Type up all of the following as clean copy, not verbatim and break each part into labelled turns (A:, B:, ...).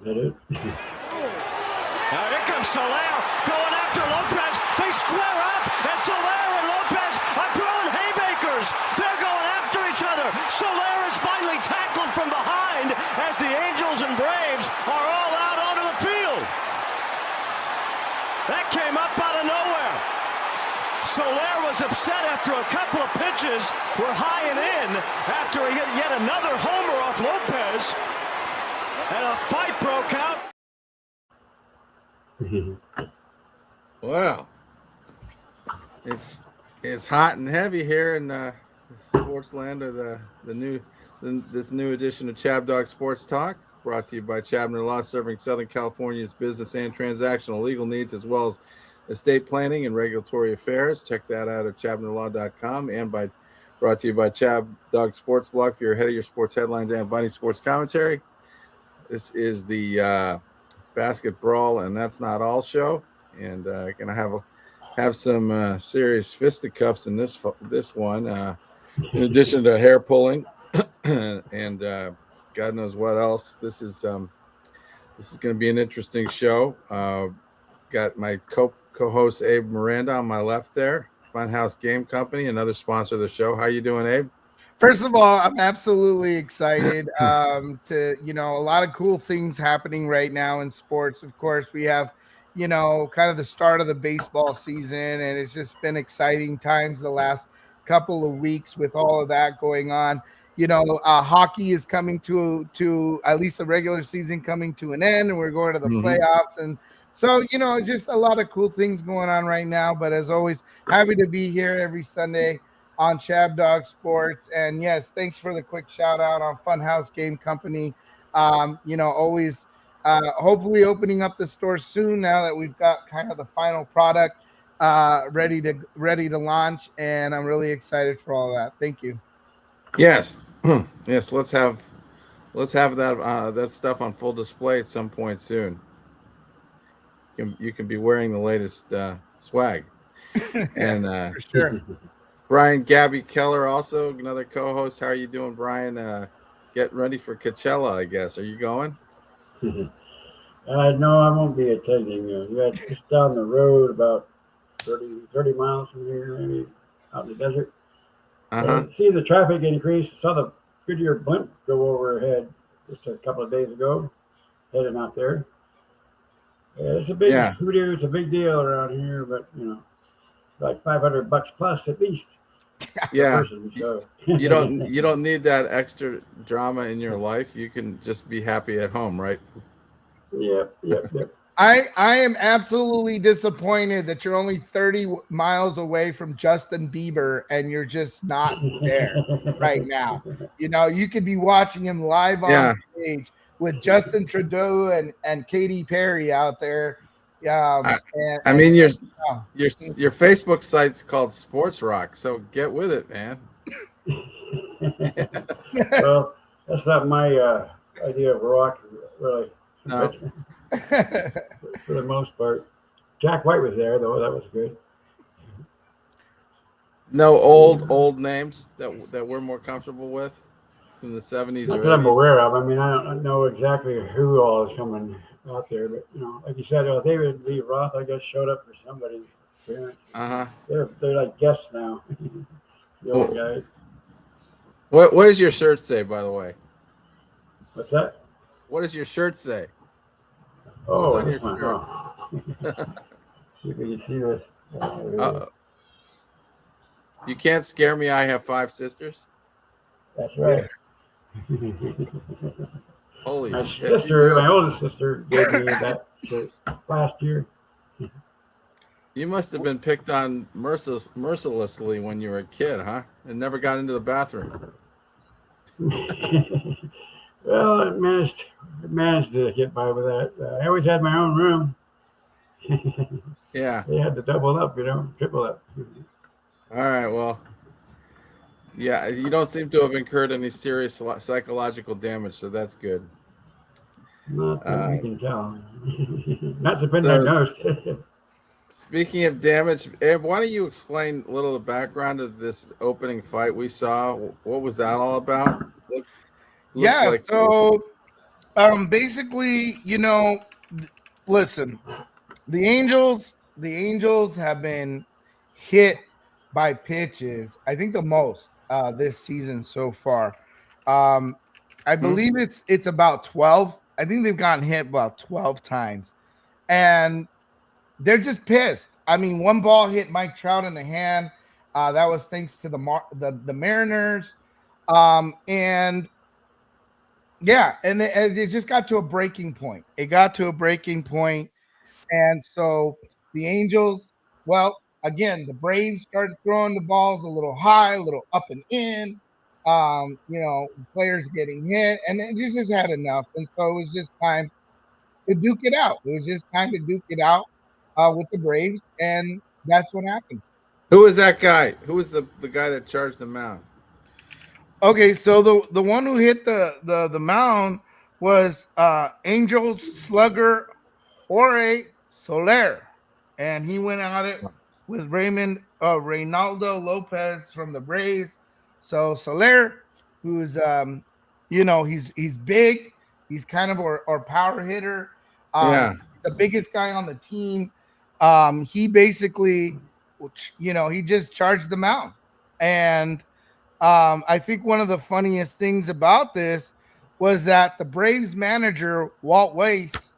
A: That it?
B: Now here comes Soler going after Lopez. They square up, and Soler and Lopez are throwing haymakers. They're going after each other. Soler is finally tackled from behind as the Angels and Braves are all out onto the field. That came up out of nowhere. Soler was upset after a couple of pitches were high and in after he hit yet another homer off Lopez. And a fight broke out.
C: Wow. It's hot and heavy here in the sports land of this new edition of Chab Dog Sports Talk, brought to you by Chabner Law, serving Southern California's business and transactional legal needs, as well as estate planning and regulatory affairs. Check that out at chabnerlaw.com, and brought to you by Chab Dog Sports Blog for your head of your sports headlines and Bunny sports commentary. This is the Basketbrawl, and that's not all show, and gonna have some serious fisticuffs in this one. In addition to hair pulling and God knows what else. This is going to be an interesting show. Got my co-host Abe Miranda on my left there. Funhouse Game Company, another sponsor of the show. How you doing, Abe?
D: First of all, I'm absolutely excited to, a lot of cool things happening right now in sports. Of course, we have, kind of the start of the baseball season, and it's just been exciting times the last couple of weeks with all of that going on. Hockey is coming to at least the regular season coming to an end, and we're going to the playoffs. And so, just a lot of cool things going on right now. But as always, happy to be here every Sunday on Chab Dog Sports. And yes, thanks for the quick shout out on Funhouse Game Company. Always hopefully opening up the store soon now that we've got kind of the final product ready to launch, and I'm really excited for all that. Thank you.
C: Yes. Yes, let's have that stuff on full display at some point soon. You can be wearing the latest swag. And
D: for sure.
C: Brian Gabby Keller, also another co-host. How are you doing, Brian? Getting ready for Coachella, I guess. Are you going?
A: No, I won't be attending. Just down the road, about 30 miles from here, maybe out in the desert. See the traffic increase. Saw the Goodyear blimp go overhead just a couple of days ago, heading out there. It's a big hoodoo. It's a big deal around here, but like $500 plus at least.
C: Yeah,
A: person, so.
C: you don't need that extra drama in your life. You can just be happy at home, right?
A: Yep.
D: I am absolutely disappointed that you're only 30 miles away from Justin Bieber and you're just not there right now. You could be watching him live on stage with Justin Trudeau and Katy Perry out there. Your
C: Facebook site's called Sports Rock, so get with it, man.
A: Well, that's not my idea of rock, really.
C: No.
A: For the most part. Jack White was there, though. That was good.
C: No old names that we're more comfortable with from the 70s.
A: Not that I'm aware of. I mean, I don't know exactly who all is coming out there, but like you said, David Lee Roth, I guess, showed up for somebody's appearance. They're like guests now. The old guys.
C: What does your shirt say, by the way?
A: What's that?
C: What does your shirt say?
A: Oh, this one. You can see this.
C: You can't scare me. I have 5 sisters.
A: That's right.
C: Holy shit!
A: My oldest sister gave me that shirt last year.
C: You must have been picked on mercilessly when you were a kid, huh? And never got into the bathroom.
A: Well, I managed to get by with that. I always had my own room.
C: Yeah.
A: They had to double up, triple up.
C: All right, well, yeah, you don't seem to have incurred any serious psychological damage, so that's good.
A: Not that I can tell. Not to pin their nose.
C: Speaking of damage, Abe, why don't you explain a little of the background of this opening fight we saw? What was that all about?
D: So Basically, listen, the Angels have been hit by pitches, I think the most this season so far. I believe it's about 12. I think they've gotten hit about 12 times. And they're just pissed. I mean, one ball hit Mike Trout in the hand. That was thanks to the Mariners. And yeah, and it just got to a breaking point. It got to a breaking point, and so the Angels, well, again, the Braves started throwing the balls a little high, a little up and in. Players getting hit, and they just had enough, and so it was just time to duke it out. It was just time to duke it out with the Braves, and that's what happened.
C: Who was that guy? Who was the guy that charged the mound?
D: Okay, so the one who hit the mound was Angels slugger Jorge Soler, and he went at it with Reynaldo Lopez from the Braves. So Soler, who's he's big, he's kind of our power hitter, the biggest guy on the team. He basically, he just charged the mound, and I think one of the funniest things about this was that the Braves manager, Walt Weiss,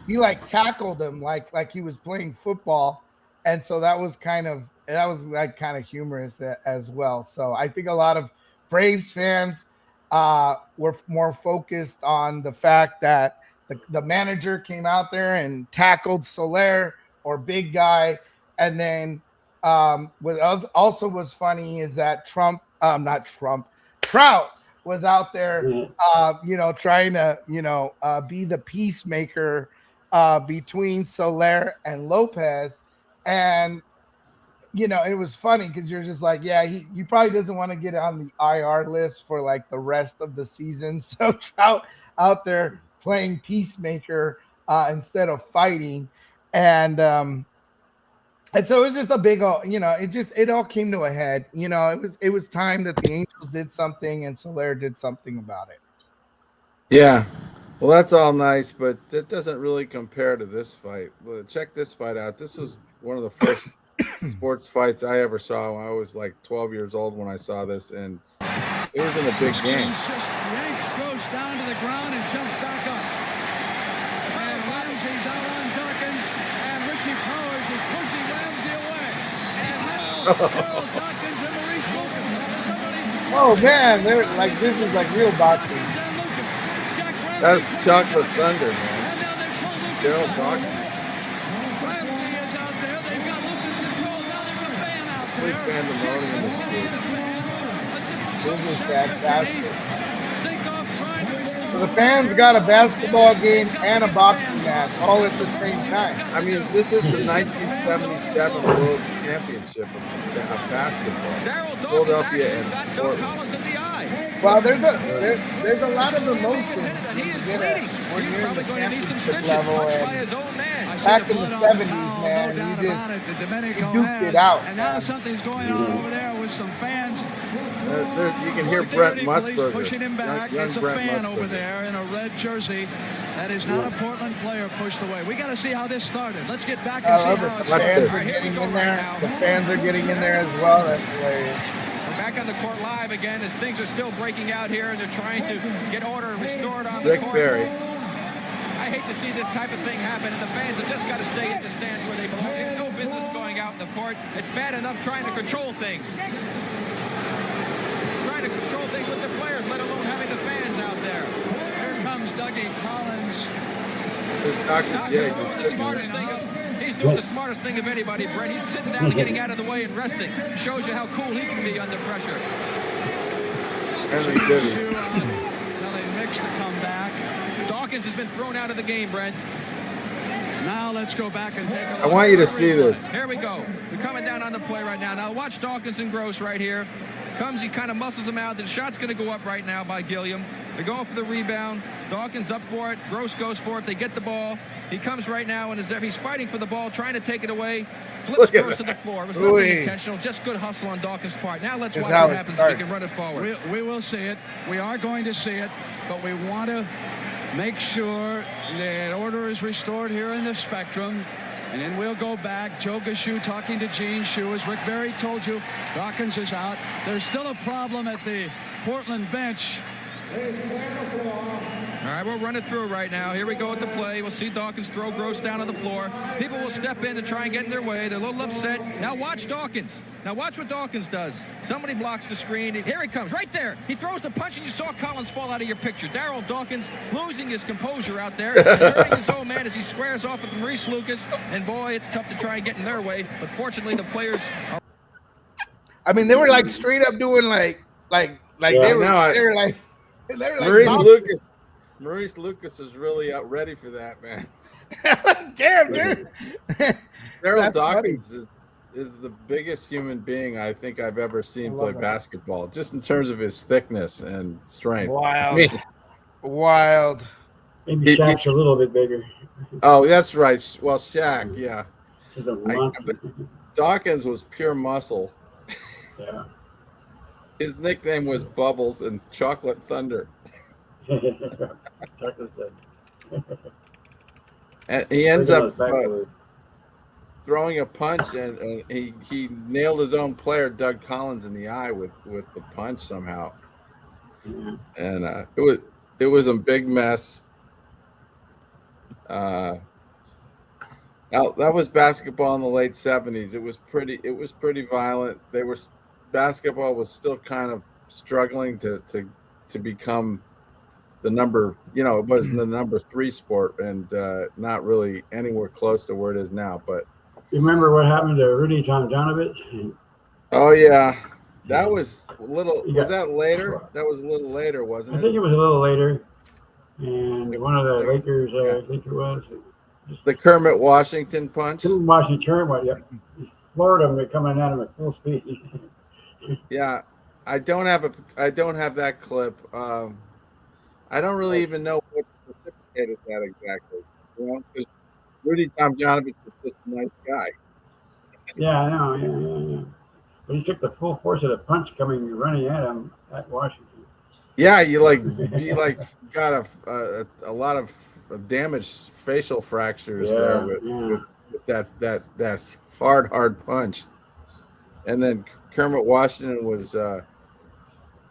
D: he tackled him like he was playing football. And so that was kind of humorous as well. So I think a lot of Braves fans were more focused on the fact that the manager came out there and tackled Soler, or big guy. And then what also was funny is that Trout was out there, trying to, be the peacemaker between Soler and Lopez. And, it was funny because you're just like, yeah, he probably doesn't want to get on the IR list for the rest of the season. So Trout out there playing peacemaker instead of fighting. And so it was just a big, it all came to a head. It was time that the Angels did something and Soler did something about it.
C: Yeah. Well, that's all nice, but that doesn't really compare to this fight. Well, check this fight out. This was one of the first sports fights I ever saw. I was 12 years old when I saw this, and it was in a big game.
E: Yanks goes down to the ground and jumps back up. And Ramsey's out on Dawkins, and Richie Powers is pushing Ramsey away. And now Harold Dawkins and Maurice Wilkins.
D: Oh man, this is real boxing.
C: That's Chocolate Thunder, man. Harold Dawkins.
E: Ramsey is out there. They've got Lucas control. Now there's a fan out there.
C: Big pandemonium at sea.
D: This is fantastic. So the fans got a basketball game and a boxing match all at the same time.
C: I mean, this is the 1977 World Championship of basketball. Philadelphia and Portland.
D: Well, there's a lot of emotion when you're in the championship level, and back in the 70s, man, you duked it out.
E: And now something's going on over there with some fans.
C: You can hear Brent Musburger
E: pushing him back.
C: Young
E: It's a
C: Brent
E: fan
C: Musburger
E: over there in a red jersey. That is not a Portland player pushed away. We got to see how this started. Let's get back and see how it
D: fans
E: started.
D: are getting in there. The fans are getting in there as well. That's hilarious.
F: We're back on the court live again as things are still breaking out here, and they're trying to get order restored on the
C: Rick
F: court.
C: Barry.
F: I hate to see this type of thing happen, and the fans have just got to stay in the stands where they belong. There's no business going out in the court. It's bad enough trying to control things. Trying to control things with the players, let alone having the fans out there.
E: Here comes Dougie Collins.
C: There's Dr. J just sitting there.
F: He's doing the smartest thing of anybody, Brett. He's sitting down and getting out of the way and resting. Shows you how cool he can be under pressure.
C: Henry Bibby.
E: Now they mix to come back.
F: Dawkins has been thrown out of the game, Brent.
E: Now let's go back and take a look.
C: I want you to see this.
F: Here we go. We're coming down on the play right now. Now watch Dawkins and Gross right here. Comes, he kind of muscles him out. The shot's going to go up right now by Gilliam. They're going for the rebound. Dawkins up for it. Gross goes for it. They get the ball. He comes right now and is there. He's fighting for the ball, trying to take it away. Flips first to the floor. It was nothing intentional. Just good hustle on Dawkins' part. Now let's watch what happens if he can run it forward.
E: We will see it. We are going to see it, but we want to make sure that order is restored here in the Spectrum. And then we'll go back. Joe Gashu talking to Gene Shue. As Rick Berry told you, Dawkins is out. There's still a problem at the Portland bench.
F: All right, we'll run it through right now. Here we go with the play. We'll see Dawkins throw Gross down on the floor. People will step in to try and get in their way. They're a little upset. Now watch Dawkins. Now watch what Dawkins does. Somebody blocks the screen. Here he comes, right there. He throws the punch, and you saw Collins fall out of your picture. Darryl Dawkins losing his composure out there, and hurting his own man as he squares off with Maurice Lucas. And boy, it's tough to try and get in their way. But fortunately, the players are...
D: I mean, they were like straight up doing like they were like
C: Maurice Lucas is really out ready for that, man.
D: Damn, dude.
C: Darryl Dawkins is the biggest human being I think I've ever seen play basketball, just in terms of his thickness and strength.
D: Wild.
A: Maybe Shaq's a little bit bigger.
C: Oh, that's right. Well, Shaq, yeah.
A: He's a monster.
C: Dawkins was pure muscle.
A: Yeah.
C: His nickname was Bubbles and Chocolate Thunder. And he ends up throwing a punch, and he nailed his own player, Doug Collins, in the eye with the punch somehow.
A: Yeah.
C: And it was a big mess. That was basketball in the late 70s. It was pretty violent. Basketball was still kind of struggling to become the number, it was the number 3 sport, and not really anywhere close to where it is now. But
A: you remember what happened to Rudy Tomjanovich?
C: Oh yeah, that was a little. Was that later? That was a little later, wasn't it?
A: I think it was a little later. And one of the Lakers, I think it was
C: the Kermit Washington punch.
A: Washington, floored him, coming at him at full speed.
C: Yeah, I don't have that clip. I don't really even know what precipitated that exactly. Because Rudy Tomjanovich was just a nice guy. Yeah,
A: I know. Yeah. But he took the full force of the punch running at him at Washington.
C: Yeah, he got a lot of damaged facial fractures there with that hard punch. And then Kermit Washington was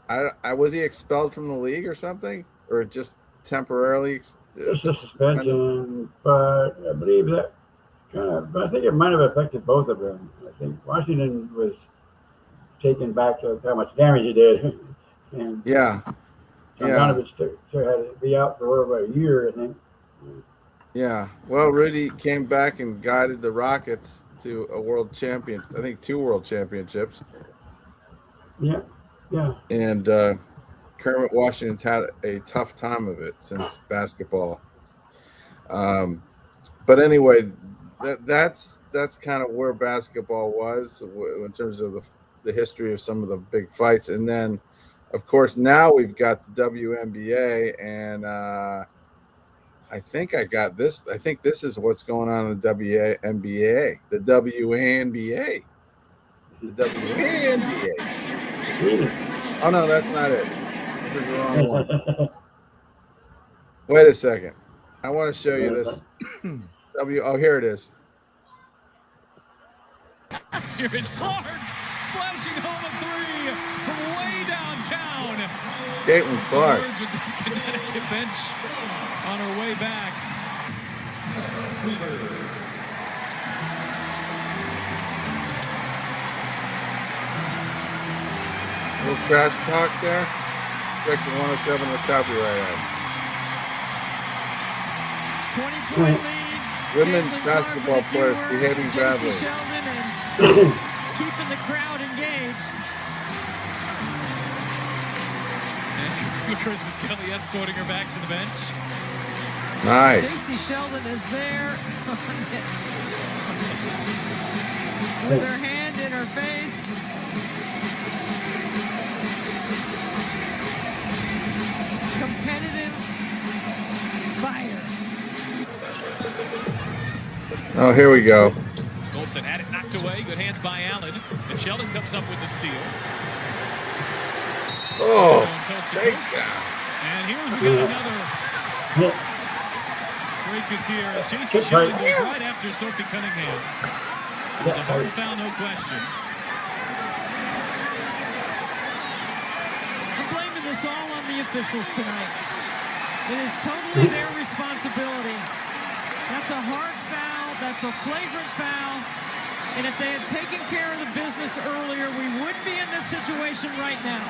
C: was he expelled from the league or something, or just temporarily?
A: It's a suspension, but I believe that but I think it might have affected both of them. I think Washington was taken back to how much damage he did, and Tomjanovich had to be out for over a year, I think.
C: Yeah, well, Rudy came back and guided the Rockets to a world champion. I think 2 world championships.
A: Yeah.
C: And Kermit Washington's had a tough time of it since basketball. But anyway, that's kind of where basketball was in terms of the history of some of the big fights. And then, of course, now we've got the WNBA, and I think I got this. I think this is what's going on in the WNBA. The WNBA. The WNBA. Oh, no, that's not it. This is the wrong one. Wait a second. I want to show you this. Oh, here it is.
G: Here is Clark splashing home a 3 from way downtown.
C: Caitlin Clark.
G: With the Connecticut bench on her way back.
C: Little crash talk there. Section 107 of the Copyright Act.
G: 20-point lead.
C: Women basketball players behaving badly.
G: Keeping the crowd engaged. And Christmas Kelly escorting her back to the bench.
C: Nice.
G: J.C. Sheldon is there with her hand in her face. Competitive fire.
C: Oh, here we go.
G: Golson had it knocked away. Good hands by Allen. And Sheldon comes up with the steal.
C: Oh, thank God.
G: And here's we got another Break is here as Jason Shelley goes right after Sophie Cunningham. It was a hard foul, no question.
H: I'm blaming this all on the officials tonight. It is totally their responsibility. That's a hard foul. That's a flagrant foul. And if they had taken care of the business earlier, we wouldn't be in this situation right now.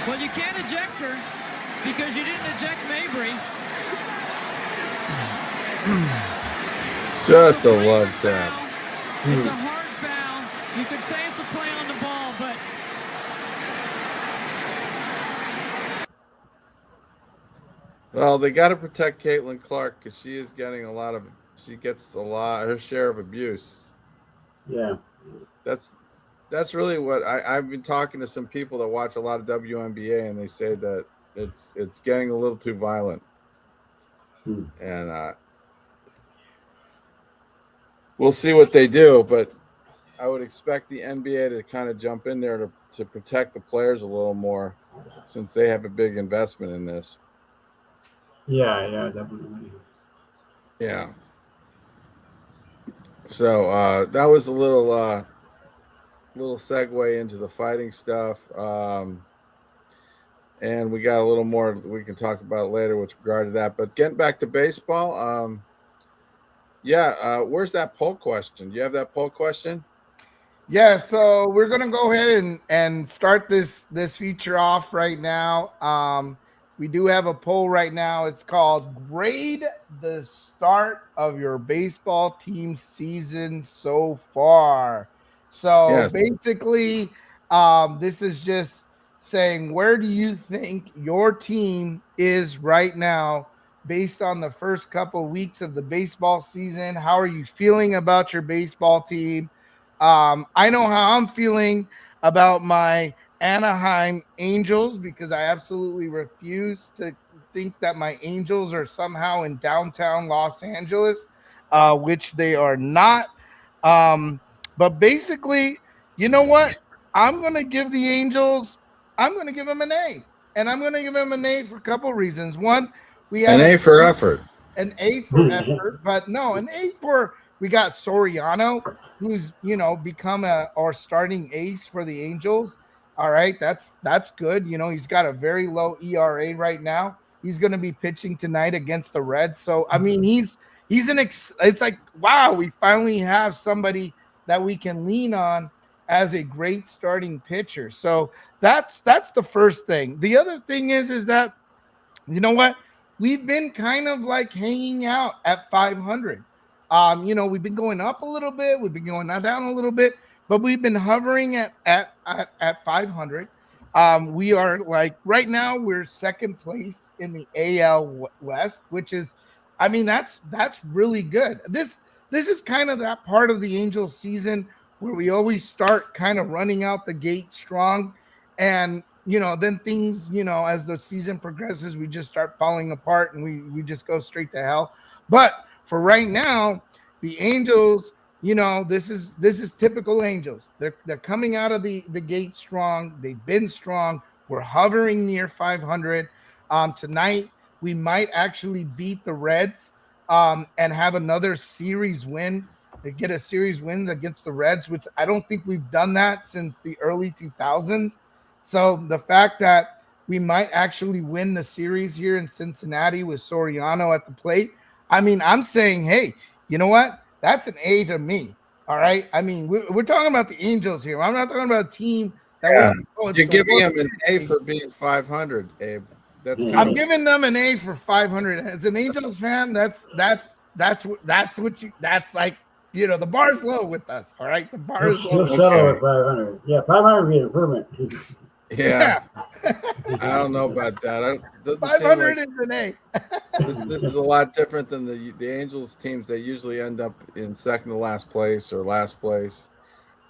H: Well, you can't eject her because you didn't eject Mabry.
C: Just a love tap.
H: It's a hard foul. You could say it's a play on the ball, but
C: well, they got to protect Caitlin Clark because she is getting she gets her share of abuse.
A: Yeah.
C: That's really what I've been talking to some people that watch a lot of WNBA, and they say that it's getting a little too violent. And we'll see what they do, but I would expect the NBA to kind of jump in there to protect the players a little more, since they have a big investment in this.
A: Yeah, definitely.
C: Yeah. So that was a little segue into the fighting stuff. And we got a little more we can talk about later with regard to that. But getting back to baseball, where's that poll question? Do you have that poll question?
D: Yeah, so we're gonna go ahead and start this feature off right now. We do have a poll right now. It's called Grade the Start of Your Baseball Team Season So Far. So
C: Yes.
D: basically, this is just saying, where do you think your team is right now based on the first couple of weeks of the baseball season? How are you feeling about your baseball team? I know how I'm feeling about my Anaheim Angels, because I absolutely refuse to think that my Angels are somehow in downtown Los Angeles, which they are not. But basically, you know what? I'm going to give the Angels, I'm going to give them an A. And I'm going to give them an A for a couple reasons. One, we have
C: An A for effort.
D: An A for effort, but no, an A for, we got Soriano, who's, become our starting ace for the Angels. All right, that's good. He's got a very low ERA right now. He's going to be pitching tonight against the Reds. So, I mean, it's like, wow, we finally have somebody that we can lean on as a great starting pitcher. So that's the first thing. The other thing is that, you know what? We've been kind of like hanging out at 500. We've been going up a little bit. We've been going down a little bit, but we've been hovering at 500. We are like, right now we're second place in the AL West, which is, I mean, that's really good. This is kind of that part of the Angels season where we always start kind of running out the gate strong. And, then things, as the season progresses, we just start falling apart and we just go straight to hell. But for right now, the Angels, this is typical Angels. They're coming out of the gate strong. They've been strong. We're hovering near 500. Tonight, we might actually beat the Reds and have another series win. They get a series win against the Reds, which I don't think we've done that since the early 2000s. So the fact that we might actually win the series here in Cincinnati with Soriano at the plate, I mean, I'm saying, hey, you know what? That's an A to me. All right. I mean, we're talking about the Angels here. I'm not talking about a team that
C: you're giving them an A for being 500, Abe.
D: I'm giving them an A for 500. As an Angels fan, that's like, the bar's low with us. All right. The bar is low.
A: We'll settle at 500. Yeah, 500 would be an improvement.
C: Yeah. I don't know about that.
D: 500 is an A.
C: This is a lot different than the Angels teams. They usually end up in second to last place or last place,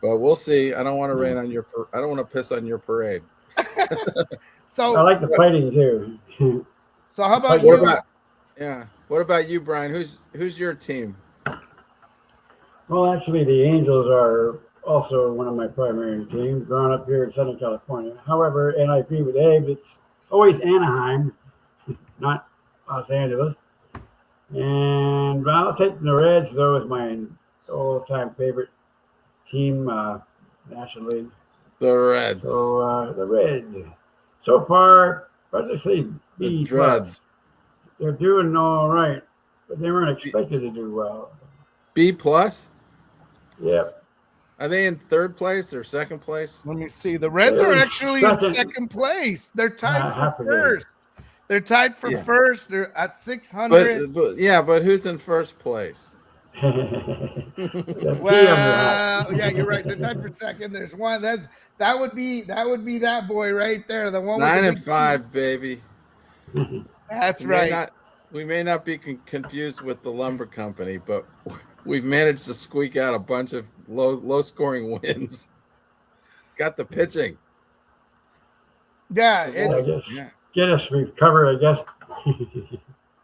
C: but we'll see. I don't want to rain on I don't want to piss on your parade.
D: So
A: I like the fighting too.
D: So how about you?
C: What about you, Brian? Who's your team?
A: Well, actually, the Angels are also one of my primary teams, growing up here in Southern California. However, and I agree with Abe, it's always Anaheim, not Los Angeles. And I'll take the Reds, though, as my all-time favorite team, National League.
C: The Reds.
A: So the Reds. So far, let's say B+.
C: Dreads.
A: They're doing all right, but they weren't expected to do well.
C: B+?
A: Yep.
C: Are they in third place or second place?
D: Let me see. The Reds are actually in second place. They're tied for first. They're tied for first. They're at 600.
C: But who's in first place?
D: Well, yeah, you're right. They're tied for second. There's one. That would be that boy right there. The one
C: 9-5, baby.
D: That's right.
C: We may not be confused with the lumber company, but we've managed to squeak out a bunch of low scoring wins. Got the pitching.
D: Yeah,
A: get us recovered, I guess.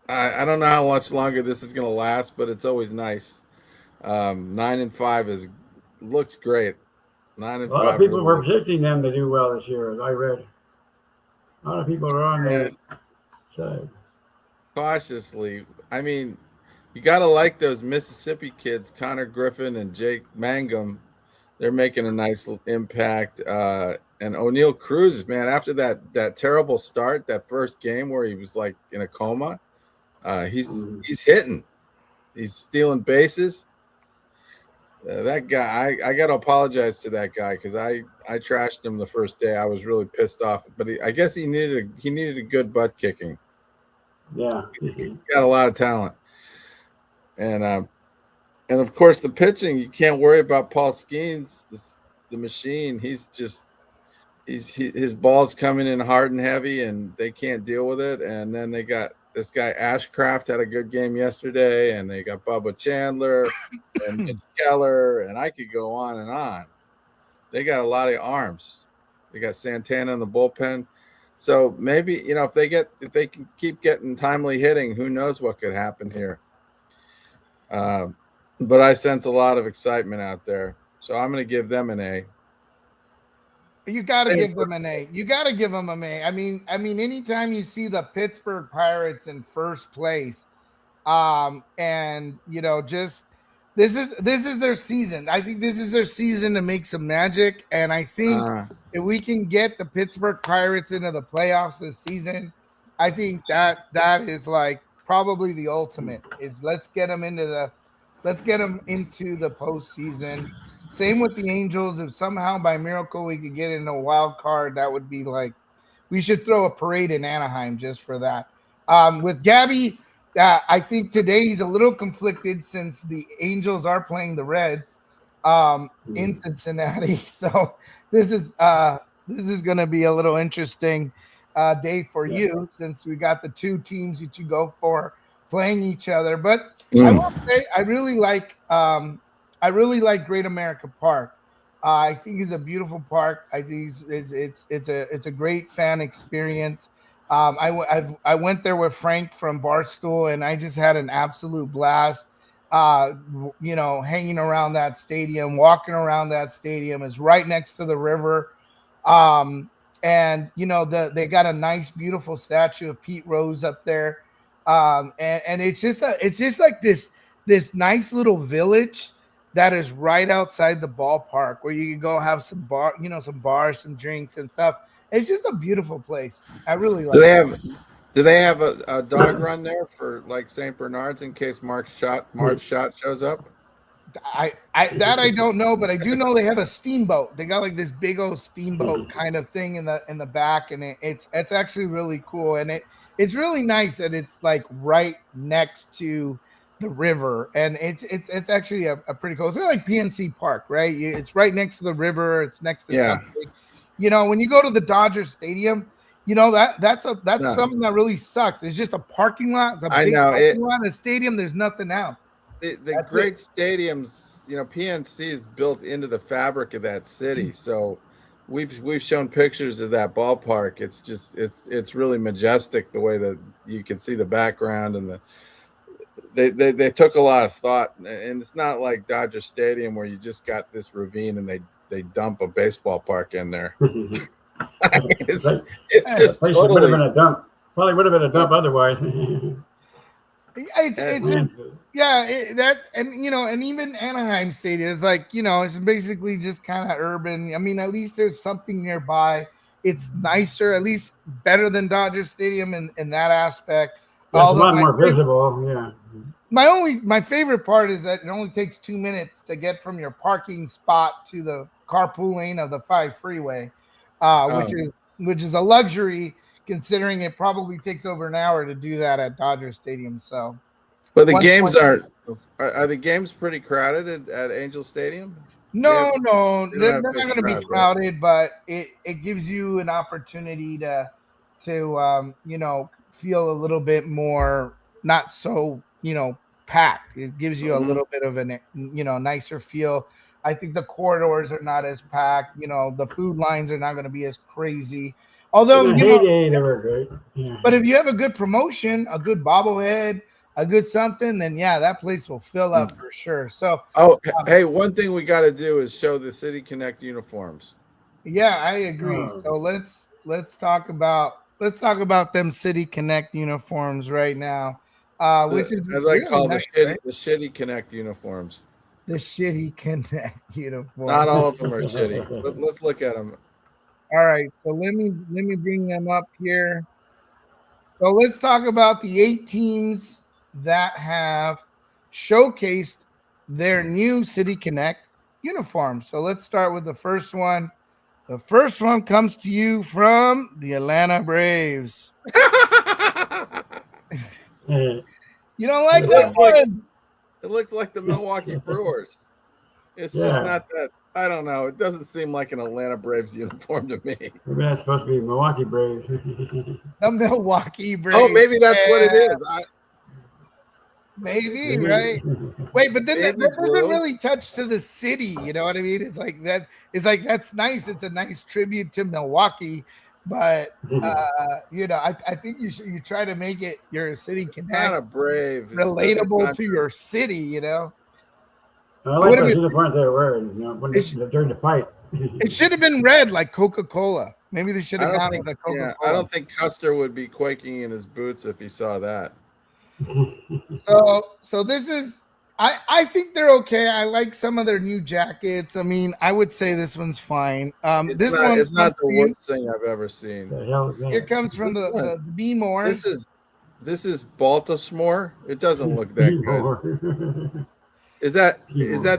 C: I don't know how much longer this is going to last, but it's always nice. 9-5 looks great. 9-5.
A: A lot of people were predicting them to do well this year, as I read. A lot of people are on that side.
C: Cautiously, I mean, you got to like those Mississippi kids, Connor Griffin and Jake Mangum. They're making a nice impact. And O'Neal Cruz, man, after that terrible start, that first game where he was like in a coma, he's hitting. He's stealing bases. That guy, I got to apologize to that guy because I trashed him the first day. I was really pissed off, but I guess he needed a good butt kicking.
A: Yeah,
C: he's got a lot of talent, and of course the pitching. You can't worry about Paul Skeens, the machine. His ball's coming in hard and heavy, and they can't deal with it. And then they got this guy Ashcraft had a good game yesterday, and they got Bubba Chandler and Mitch Keller, and I could go on and on. They got a lot of arms. They got Santana in the bullpen. So maybe, if they can keep getting timely hitting, who knows what could happen here. But I sense a lot of excitement out there. So I'm going to give them an A.
D: You got to give them an A. You got to give them an A. I mean, anytime you see the Pittsburgh Pirates in first place, and just this is their season. I think this is their season to make some magic. And I think if we can get the Pittsburgh Pirates into the playoffs this season, I think that is like probably the ultimate. Is let's get them into the postseason. Same with the Angels. If somehow by miracle we could get in a wild card, that would be like we should throw a parade in Anaheim just for that. With Gabby, I think today he's a little conflicted since the Angels are playing the Reds in Cincinnati. So this is going to be a little interesting day for you since we got the two teams that you go for playing each other. But I will say I really like Great America Park. I think it's a beautiful park. I think it's a great fan experience. I went there with Frank from Barstool, and I just had an absolute blast. Hanging around that stadium, walking around that stadium is right next to the river. And they got a nice, beautiful statue of Pete Rose up there. And it's just like this nice little village that is right outside the ballpark where you can go have some bars, some drinks and stuff. It's just a beautiful place. I really like it.
C: Do they have a dog run there for like St. Bernard's in case Mark's shot shows up?
D: I don't know, but I do know they have a steamboat. They got like this big old steamboat kind of thing in the back, and it's actually really cool. And it's really nice that it's like right next to the river, and it's actually a pretty cool. It's like PNC Park, right? It's right next to the river. It's next to something. When you go to the Dodgers Stadium, that's something that really sucks. It's just a parking lot. It's a big parking lot in a stadium. There's nothing else.
C: The great stadiums, PNC is built into the fabric of that city. So we've shown pictures of that ballpark. It's really majestic the way that you can see the background and they took a lot of thought, and it's not like Dodger Stadium where you just got this ravine and they dump a baseball park in there. I mean, it's just totally
A: would have been a dump. Probably would have been a dump otherwise.
D: And even Anaheim Stadium is like, it's basically just kind of urban. I mean, at least there's something nearby. It's nicer, at least better than Dodger Stadium in that aspect.
A: It's a lot more visible. Yeah.
D: My favorite part is that it only takes 2 minutes to get from your parking spot to the carpool lane of the 5 freeway, which is a luxury considering it probably takes over an hour to do that at Dodger Stadium. So,
C: but the games are the games pretty crowded at Angel Stadium?
D: No, they're not going to be crowded, but it gives you an opportunity to feel a little bit more not so packed. It gives you a little bit of a nicer feel. I think the corridors are not as packed. The food lines are not going to be as crazy. Although
A: they were great. Yeah.
D: But if you have a good promotion, a good bobblehead, a good something, then that place will fill up for sure. So
C: hey, one thing we got to do is show the City Connect uniforms.
D: Yeah, I agree. So let's talk about them City Connect uniforms right now. Which is
C: as I call the shitty Connect uniforms.
D: The shitty Connect uniforms.
C: Not all of them are shitty. Let's look at them.
D: All right, so let me bring them up here. So let's talk about the 8 teams that have showcased their new City Connect uniforms. So let's start with the first one. The first one comes to you from the Atlanta Braves. You don't like this one?
C: It looks like the Milwaukee Brewers. It's just not that. I don't know. It doesn't seem like an Atlanta Braves uniform to me.
A: Maybe that's supposed to be Milwaukee Braves.
D: The Milwaukee Braves.
C: Oh, maybe that's what it is.
D: Maybe, right? Wait, but then that doesn't really touch to the city. You know what I mean? It's like that. It's like that's nice. It's a nice tribute to Milwaukee. But I think you try to make it your City Connect.
C: Not a Brave.
D: Relatable to your city.
A: I like those uniforms they were wearing, during the fight.
D: It should have been red like Coca-Cola. Maybe they should have gone with the Coca-Cola.
C: Yeah, I don't think Custer would be quaking in his boots if he saw that.
D: So this is I think they're okay. I like some of their new jackets. I mean, I would say this one's fine.
C: It's not the worst thing I've ever seen.
D: Here comes from the B-Moores.
C: This is Baltimore. It doesn't look that good. Is that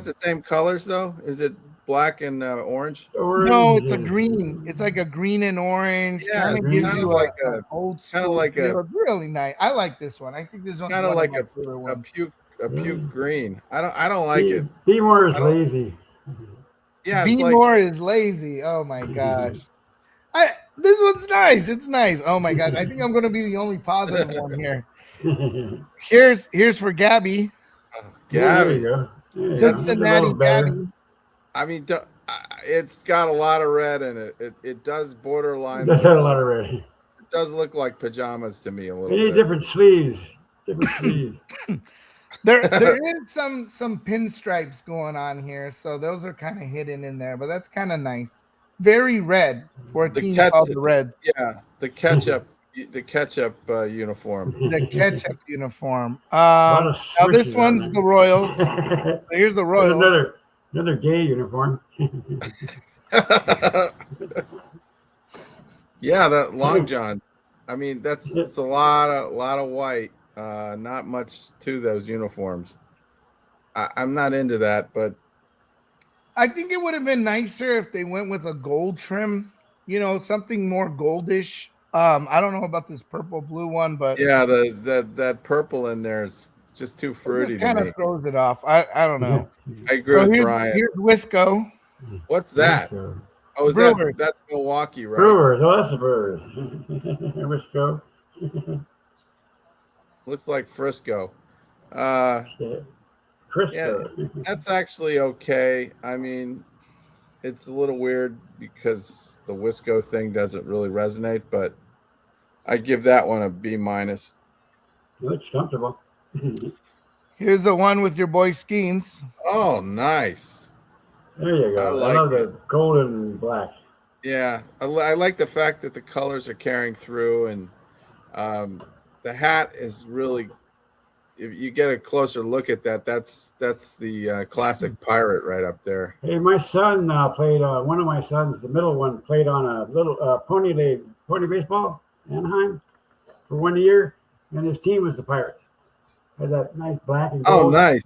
C: the same colors though? Is it black and orange?
D: No, it's a green. It's like a green and orange.
C: Yeah,
D: kind of gives you
C: like
D: a old school. Kind of like really nice. I like this one. I think this one
C: kind of like a puke green. I don't like it.
A: B-Moore is lazy.
D: Yeah, B-Moore is lazy. Oh my gosh. This one's nice. It's nice. Oh my gosh. I think I'm gonna be the only positive one here. Here's for Gabby.
C: Gabby.
D: Cincinnati Gabby.
C: I mean, it's got a lot of red in it. It does borderline.
A: It does have a lot of red.
C: It does look like pajamas to me a little
A: bit. You need different sleeves.
D: There is some pinstripes going on here, so those are kind of hidden in there, but that's kind of nice. Very red for a team called the Reds.
C: Yeah, the ketchup uniform.
D: The ketchup uniform. Now this one's the Royals. So here's the Royals.
A: Another gay uniform.
C: Yeah, that long john. I mean, it's a lot of white. Not much to those uniforms. I'm not into that, but
D: I think it would have been nicer if they went with a gold trim. Something more goldish. I don't know about this purple blue one, but
C: yeah, that purple in there is just too fruity.
D: It kind of throws it off. I don't know.
C: I agree with Brian.
D: Here's Wisco.
C: What's that? Oh, that's Milwaukee, right?
A: Brewers. Oh, that's the Brewers. Wisco.
C: Looks like Frisco.
A: Frisco.
C: Yeah, that's actually okay. I mean, it's a little weird because the Wisco thing doesn't really resonate, but I give that one a B-.
A: It's comfortable.
D: Here's the one with your boy Skeens.
C: Oh, nice.
A: There you go. I
C: like
A: love
C: it.
A: the gold and black.
C: Yeah, I like the fact that the colors are carrying through, and the hat is really. If you get a closer look at that, that's the classic pirate right up there.
A: Hey, my son played. One of my sons, the middle one, played on a little pony baseball, Anaheim, for 1 year, and his team was the Pirates. Had that nice black and gold.
C: Oh, nice.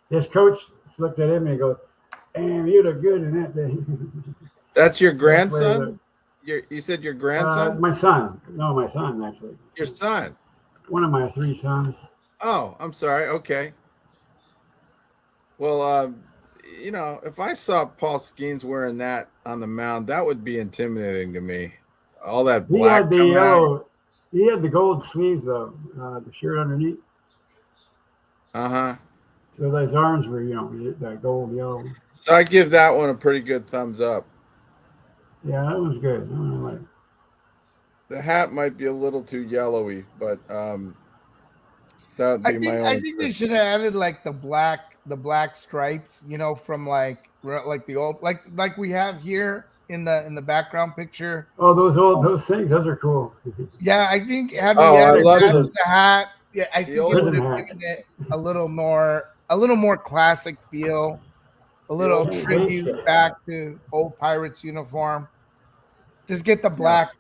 A: His coach looked at him and he goes, "Damn, you look good in that thing."
C: That's your grandson? You said your grandson?
A: My son. No, my son, actually.
C: Your son?
A: One of my 3 sons.
C: Oh, I'm sorry. Okay. Well, if I saw Paul Skeens wearing that on the mound, that would be intimidating to me. All that black.
A: He had the yellow. He had the gold sleeves, though, the shirt underneath.
C: Uh-huh.
A: So those arms were, that gold, yellow.
C: So I give that one a pretty good thumbs up.
A: Yeah, that was good.
C: The hat might be a little too yellowy, but that would be my own.
D: I think they should have added like the black stripes, from like the old like we have here in the background picture.
A: Oh, those things, those are cool.
D: Yeah, I think having
C: I love
D: the hat. Yeah, I think it would
A: prison
D: have
A: hat.
D: given it a little more classic feel, a little
A: Yeah,
D: tribute back to old Pirates uniform. Just get the black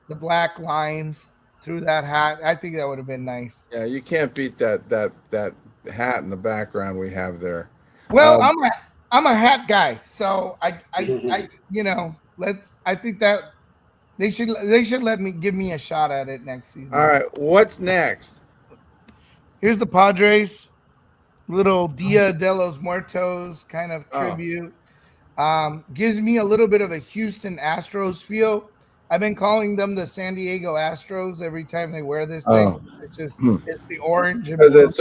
D: lines through that hat. I think that would have been nice.
C: Yeah, you can't beat that hat in the background we have there.
D: Well, I'm a hat guy, so I think that they should give me a shot at it next season.
C: All right, what's next?
D: Here's the Padres, little Dia de los Muertos kind of tribute. Gives me a little bit of a Houston Astros feel. I've been calling them the San Diego Astros every time they wear this thing. It's the orange and
C: Because
D: blue.
C: it's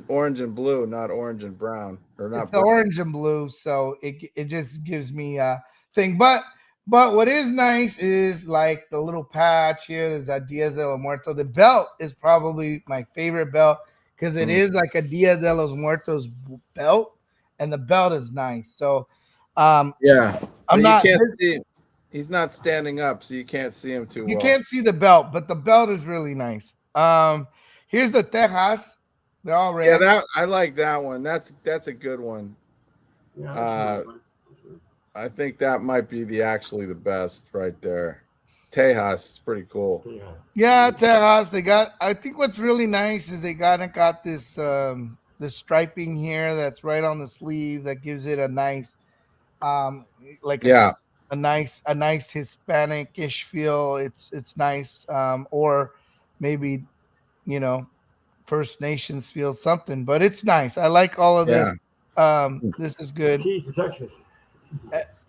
C: orange and blue, not orange and brown, or not.
D: It's the orange and blue, so it just gives me a thing. But what is nice is like the little patch here. There's a Dia de los Muertos. The belt is probably my favorite belt because it is like a Dia de los Muertos belt, and the belt is nice. So,
C: yeah,
D: I'm not.
C: You can't see. He's not standing up, so you can't see him too well.
D: You can't see the belt, but the belt is really nice. Here's the Tejas. They're all red.
C: Yeah, I like that one. That's a good one.
A: Yeah,
C: I think that might be the best right there. Tejas is pretty cool.
D: Yeah, Tejas. I think what's really nice is they got this this striping here that's right on the sleeve that gives it a nice a nice Hispanic-ish feel. It's nice. Or maybe, First Nations feel something, but it's nice. I like all of this. This is good.
A: Texas.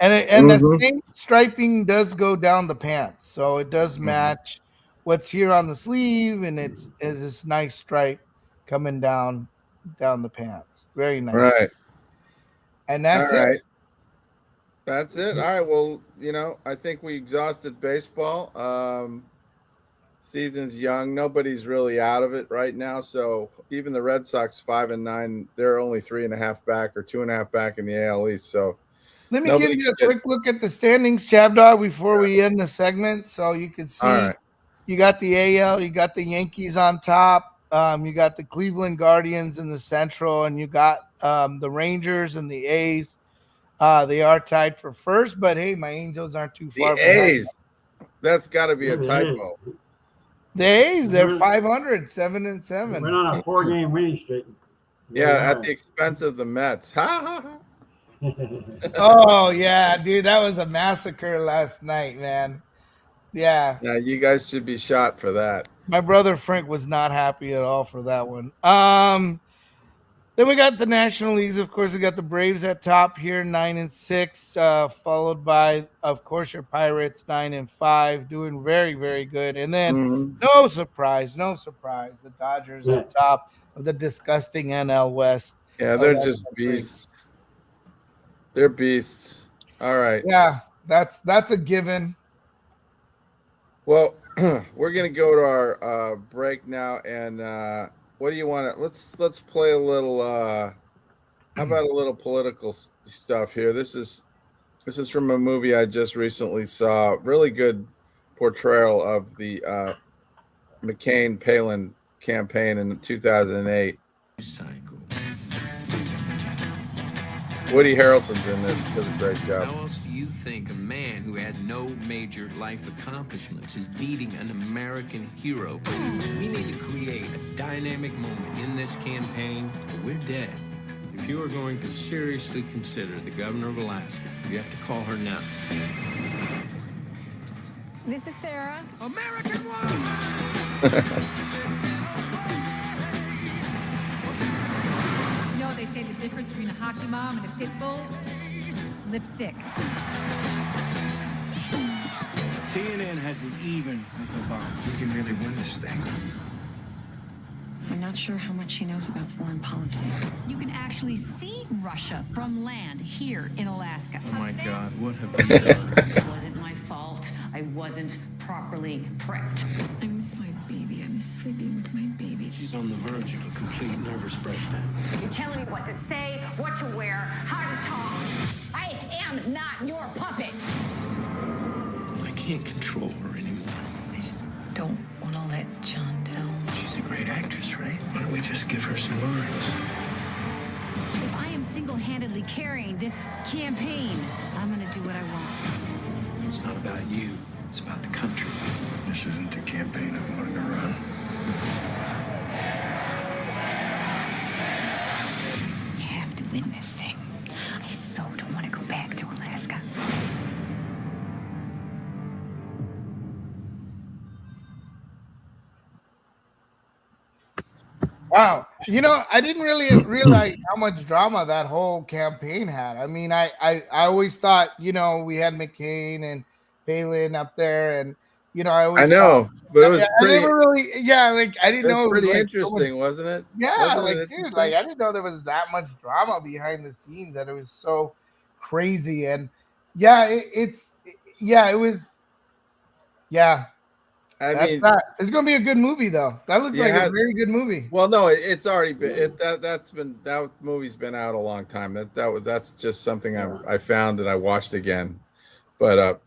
D: And the same striping does go down the pants, so it does match what's here on the sleeve, and it's this nice stripe coming down the pants. Very nice.
C: Right.
D: And that's it.
C: That's it. All right. Well, I think we exhausted baseball. Season's young. Nobody's really out of it right now. So even the Red Sox 5-9, they're only 3.5 back or 2.5 back in the AL East. So
D: let me give you a quick look at the standings, Chab Dog, before we end the segment, so you can see. You got the AL, you got the Yankees on top, you got the Cleveland Guardians in the Central, and you got the Rangers and the A's. They are tied for first, but hey, my Angels aren't too far.
C: The A's, that's got to be a typo.
D: The A's, they're 500, 7-7.
A: Went on a 4-game winning streak.
C: Yeah, at the expense of the Mets. Ha ha ha.
D: Oh yeah, dude, that was a massacre last night, man. Yeah.
C: Yeah, you guys should be shot for that.
D: My brother Frank was not happy at all for that one. Then we got the National Leagues. Of course, we got the Braves at top here, 9-6, followed by, of course, your Pirates, 9-5, doing very, very good. And then, no surprise, the Dodgers at top of the disgusting NL West.
C: Yeah, they're just beasts. They're beasts. All right.
D: Yeah, that's a given.
C: Well, we're going to go to our break now, and what do you want to? Let's play a little. How about a little political stuff here? This is from a movie I just recently saw. Really good portrayal of the McCain-Palin campaign in 2008.
I: Cycle.
C: Woody Harrelson's in this. Does a great job.
I: How else do you think a man who has no major life accomplishments is beating an American hero? We need to create a dynamic moment in this campaign, or we're dead. If you are going to seriously consider the governor of Alaska, you have to call her now.
J: This is Sarah.
I: American woman!
J: You know what they say the difference between a hockey mom and a pit bull? Lipstick.
K: CNN has us even with Obama. We can really win this thing.
J: I'm not sure how much she knows about foreign policy. You can actually see Russia from land here in Alaska.
I: Oh my God, what have we done?
J: It wasn't my fault. I wasn't properly prepped. I miss my baby. I miss sleeping with my baby.
I: She's on the verge of a complete nervous breakdown.
J: You're telling me what to say, what to wear, how to talk. I am not your puppet.
I: I can't control her anymore.
J: I just don't want to let John down.
K: She's a great actress, right? Why don't we just give her some lines?
J: If I am single-handedly carrying this campaign, I'm gonna do what I want.
I: It's not about you. It's about the country.
K: This isn't the campaign I wanted to run.
J: You have to win this thing. I so don't want to go back to Alaska.
D: Wow. You know, I didn't really realize how much drama that whole campaign had. I mean, I always thought, you know, we had McCain and Palin up there, and you know, I
C: know, but it was pretty.
D: I never really, like I didn't know.
C: It was pretty
D: like
C: interesting, wasn't it?
D: Yeah,
C: wasn't
D: like dude, like I didn't know there was that much drama behind the scenes, that it was so crazy, and yeah, it was. I mean, it's gonna be a good movie, though. That looks like a very good movie.
C: Well, no, it's already been. That movie's been out a long time. That's just something I found and I watched again, but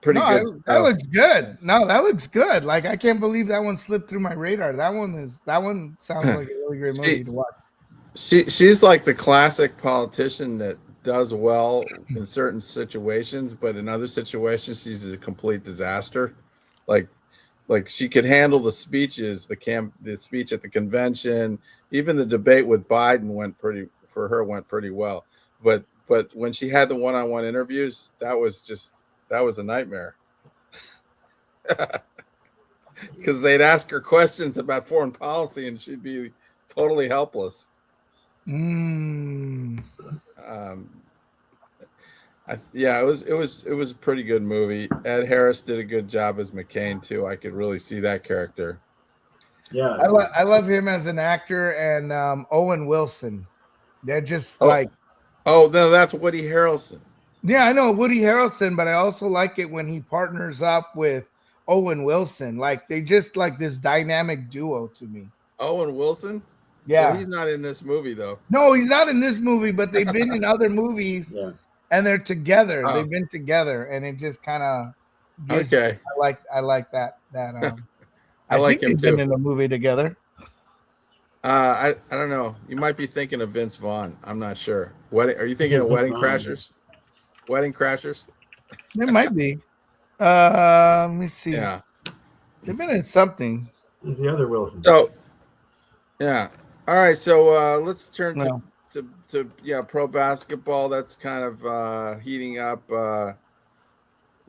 C: pretty good.
D: That looks good. No, that looks good. Like I can't believe that one slipped through my radar. That one sounds like a really great movie to watch.
C: She's like the classic politician that does well in certain situations, but in other situations she's a complete disaster. Like she could handle the speeches, the speech at the convention, even the debate with Biden went pretty well. But when she had the one-on-one interviews, that was a nightmare. Because they'd ask her questions about foreign policy and she'd be totally helpless. It was a pretty good movie. Ed Harris did a good job as McCain too. I could really see that character.
A: Yeah,
D: I love him as an actor, and Owen Wilson. They're just like.
C: Oh no, that's Woody Harrelson.
D: Yeah, I know Woody Harrelson, but I also like it when he partners up with Owen Wilson. Like they just like this dynamic duo to me.
C: Owen Wilson?
D: Yeah,
C: well, he's not in this movie though.
D: No, he's not in this movie, but they've been in other movies.
A: Yeah.
D: And they're together.
C: Oh.
D: They've been together, and it just kind of.
C: Okay.
D: I like that.
C: I like him
D: they've
C: too.
D: been in a movie together.
C: I don't know. You might be thinking of Vince Vaughn. I'm not sure. Are you thinking of Wedding Crashers? Wedding Crashers?
D: It might be. Let me see.
C: Yeah.
D: They've been in something.
A: He's the other Wilson.
C: So, yeah. All right. So let's turn to pro basketball. That's kind of heating up.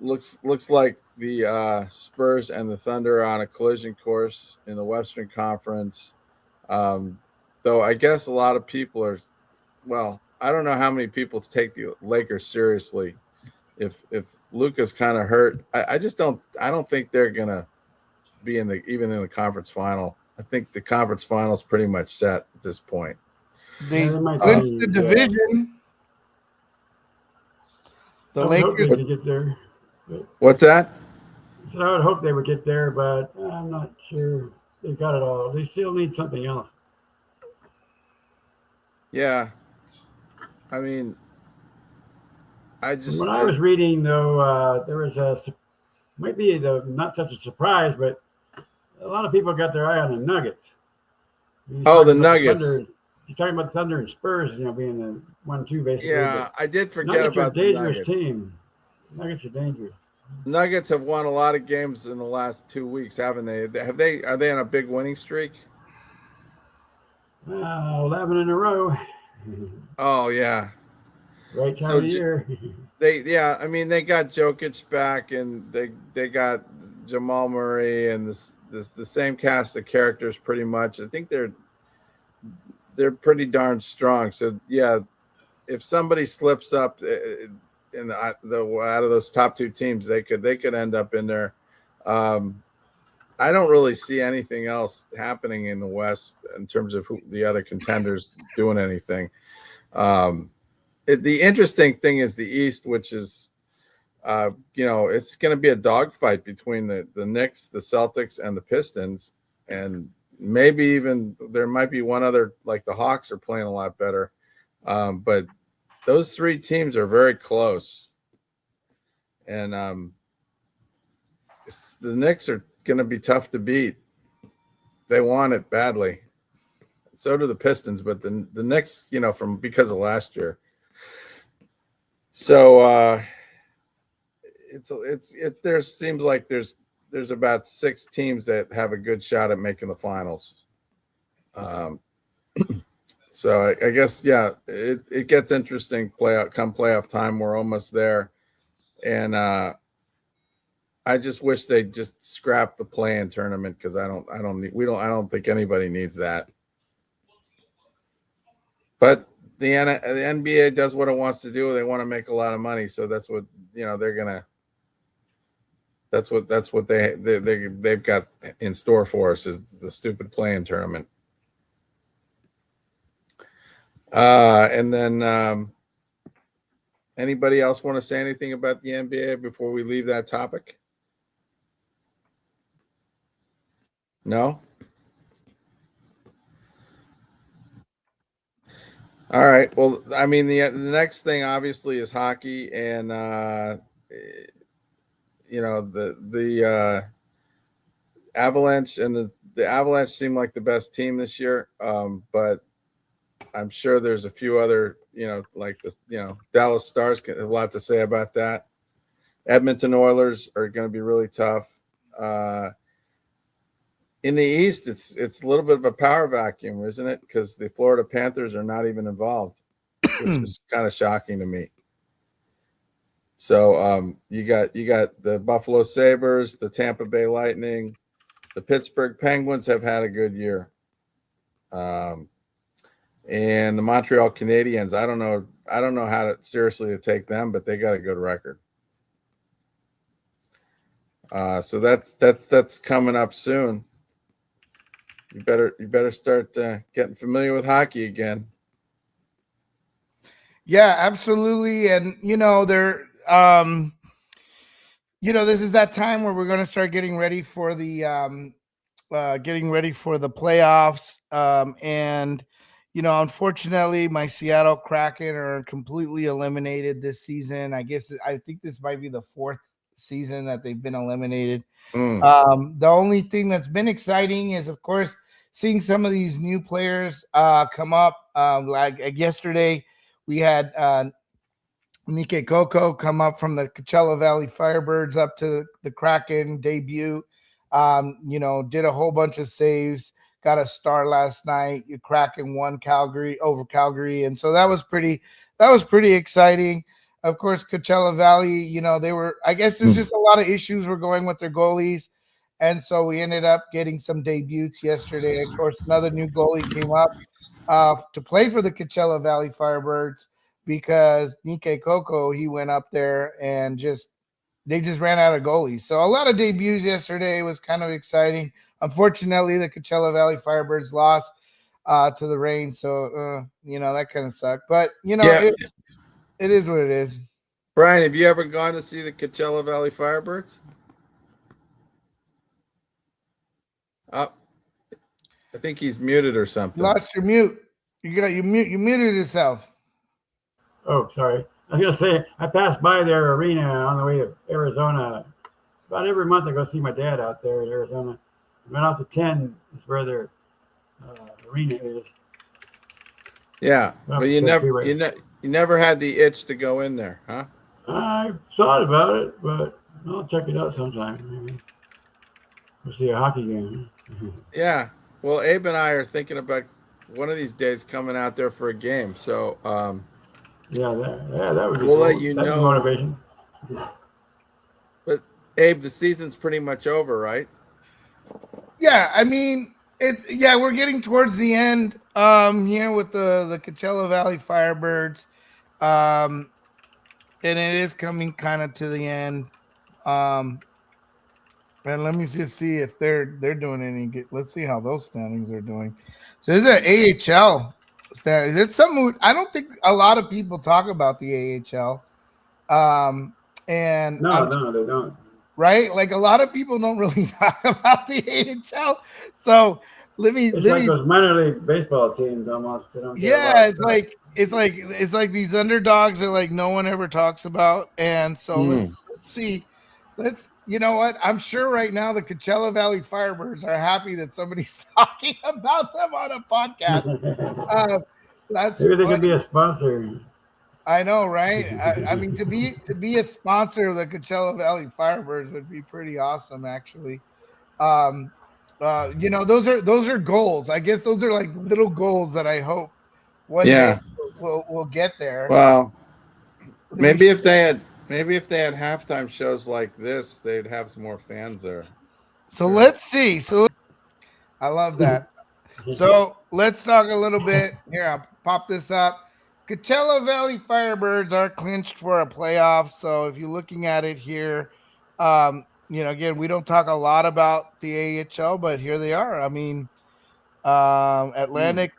C: Looks like the Spurs and the Thunder are on a collision course in the Western Conference. Though I guess a lot of people are, well, I don't know how many people take the Lakers seriously. If Luka's kind of hurt, I don't think they're gonna be even in the conference final. I think the conference final is pretty much set at this point.
D: They clinched the division. The Lakers
A: to get there.
C: What's that?
A: So I would hope they would get there, but I'm not sure they've got it all. They still need something else.
C: Yeah. I mean,
A: From what I was reading, though, there was might be not such a surprise, but a lot of people got their eye on the Nuggets.
C: The Nuggets.
A: You're talking about Thunder and Spurs, being the 1-2 basically.
C: Yeah, I did forget
A: Nuggets
C: about
A: are a
C: the
A: dangerous
C: Nuggets.
A: team. Nuggets are dangerous.
C: Nuggets have won a lot of games in the last 2 weeks, haven't they? Are they on a big winning streak?
A: 11 in a row.
C: Oh yeah.
A: Right time of year.
C: They got Jokic back, and they got Jamal Murray and the same cast of characters pretty much. I think they're pretty darn strong. So yeah, if somebody slips up in the out of those top 2 teams, they could end up in there. I don't really see anything else happening in the West in terms of the other contenders doing anything. The interesting thing is the East, which is, it's going to be a dogfight between the Knicks, the Celtics, and the Pistons, and maybe even there might be one other, like the Hawks are playing a lot better, but those 3 teams are very close, and the Knicks are going to be tough to beat. They want it badly. So do the Pistons, but the Knicks, because of last year. So there seems like there's about 6 teams that have a good shot at making the finals. So I guess it gets interesting playoff time. We're almost there, and I just wish they'd just scrap the play-in tournament, because I don't think anybody needs that. But the NBA does what it wants to do. They want to make a lot of money, so that's what they're gonna. That's what they've got in store for us, is the stupid play-in tournament. And then anybody else want to say anything about the NBA before we leave that topic? No? All right. Well, I mean, the next thing obviously is hockey, and the Avalanche, and the Avalanche seem like the best team this year. But I'm sure there's a few other, like the Dallas Stars have a lot to say about that. Edmonton Oilers are going to be really tough. In the East, it's a little bit of a power vacuum, isn't it? Because the Florida Panthers are not even involved, which is kind of shocking to me. So you got the Buffalo Sabres, the Tampa Bay Lightning, the Pittsburgh Penguins have had a good year, and the Montreal Canadiens. I don't know how to seriously take them, but they got a good record. So that's coming up soon. You better start getting familiar with hockey again.
D: Yeah, absolutely. And this is that time where we're going to start getting ready for the playoffs. And unfortunately, my Seattle Kraken are completely eliminated this season. I think this might be the 4th season that they've been eliminated. The only thing that's been exciting is, of course, seeing some of these new players come up. Like yesterday, we had Nike Coco come up from the Coachella Valley Firebirds up to the Kraken debut. Did a whole bunch of saves, got a star last night. Kraken won over Calgary, and so that was pretty exciting. Of course, Coachella Valley, I guess there's just a lot of issues were going with their goalies. And so we ended up getting some debuts yesterday. Of course, another new goalie came up to play for the Coachella Valley Firebirds, because Nike Coco, he went up there and they just ran out of goalies. So a lot of debuts yesterday. Was kind of exciting. Unfortunately, the Coachella Valley Firebirds lost to the Reign. So, that kind of sucked. But, it is what it is.
C: Brian, have you ever gone to see the Coachella Valley Firebirds? I think he's muted or something.
D: Lost your mute. You muted yourself.
A: Oh, sorry. I was gonna say I passed by their arena on the way to Arizona. About every month I go see my dad out there in Arizona. Right off the 10 is where their arena is.
C: Yeah, but you never had the itch to go in there, huh?
A: I thought about it, but I'll check it out sometime. Maybe we'll see a hockey game.
C: Yeah. Well, Abe and I are thinking about one of these days coming out there for a game. So
A: that would be
C: we'll
A: cool.
C: let you
A: That'd
C: know.
A: Be motivation.
C: But Abe, the season's pretty much over, right?
D: Yeah, I mean we're getting towards the end here with the Coachella Valley Firebirds. And it is coming kind of to the end. And let me just see if they're doing any. Let's see how those standings are doing. So this is an AHL standings. It's something I don't think a lot of people talk about the AHL. And
A: no, they don't.
D: Right, like a lot of people don't really talk about the AHL. So
A: It's like those minor league baseball teams almost. They don't
D: it's like these underdogs that like no one ever talks about. And so let's see. You know what? I'm sure right now the Coachella Valley Firebirds are happy that somebody's talking about them on a podcast. That's
A: maybe they could be a sponsor.
D: I know, right? I mean, to be a sponsor of the Coachella Valley Firebirds would be pretty awesome, actually. Those are goals. I guess those are like little goals that I hope one day we'll get there.
C: Well, maybe if they had halftime shows like this, they'd have some more fans there.
D: So let's see. So I love that. So let's talk a little bit. Here, I'll pop this up. Coachella Valley Firebirds are clinched for a playoff. So if you're looking at it here, again, we don't talk a lot about the AHL, but here they are. I mean, Atlantic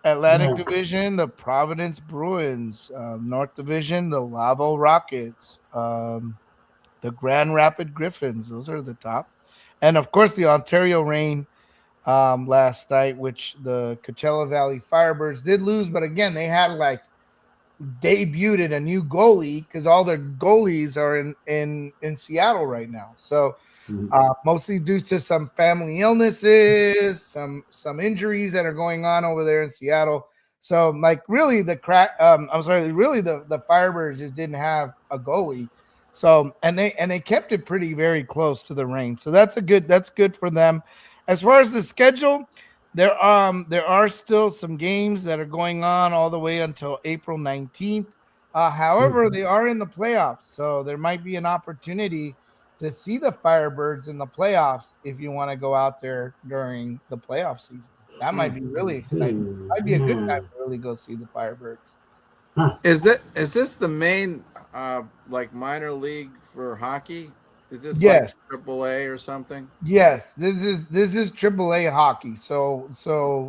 D: Division, the Providence Bruins, North Division, the Lavo Rockets, the Grand Rapid Griffins. Those are the top. And, of course, the Ontario Reign last night, which the Coachella Valley Firebirds did lose. But, again, they had, debuted a new goalie because all their goalies are in Seattle right now. So, mostly due to some family illnesses, some injuries that are going on over there in Seattle. So, really the Firebirds just didn't have a goalie. So, and they kept it very close to the Reign. So that's good for them. As far as the schedule, there are still some games that are going on all the way until April 19th. However, they are in the playoffs, so there might be an opportunity to see the Firebirds in the playoffs if you want to go out there during the playoff season. That might be really exciting. Might be a good time to really go see the Firebirds.
C: Is this the main minor league for hockey? Is this
D: yes.
C: like AAA or something?
D: Yes, this is AAA hockey. So